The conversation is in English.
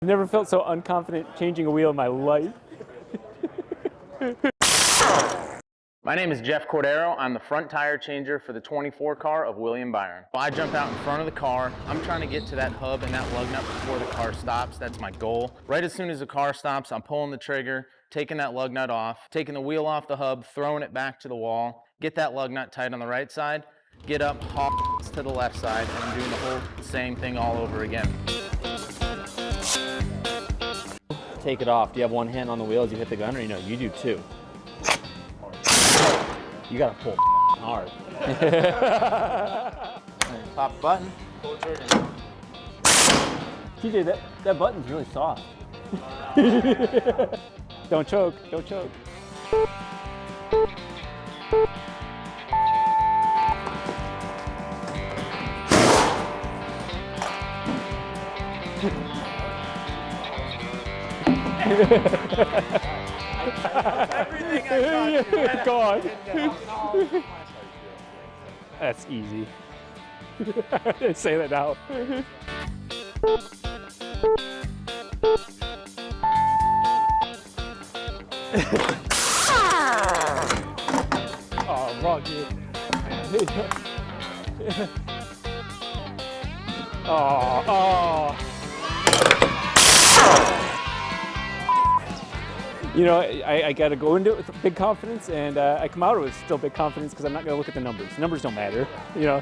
I've never felt so unconfident changing a wheel in my life. My name is Jeff Cordero. I'm the front tire changer for the 24 car of William Byron. I jump out in front of the car. I'm trying to get to that hub and that lug nut before the car stops. That's my goal. Right as soon as the car stops, I'm pulling the trigger, taking that lug nut off, taking the wheel off the hub, throwing it back to the wall, get that lug nut tight on the right side, get up, haul to the left side, and I'm doing the whole same thing all over again. Take it off. Do you have one hand on the wheel as you hit the gun, or you know, you do too? You gotta pull hard. Pop button, pull the trigger. TJ, that button's really soft. Don't choke, don't choke. Everything I taught you. Go on. That's easy. Say that now. Oh, wrong dude. Oh. You know, I got to go into it with big confidence, and I come out with still big confidence because I'm not going to look at the numbers. Numbers don't matter, you know.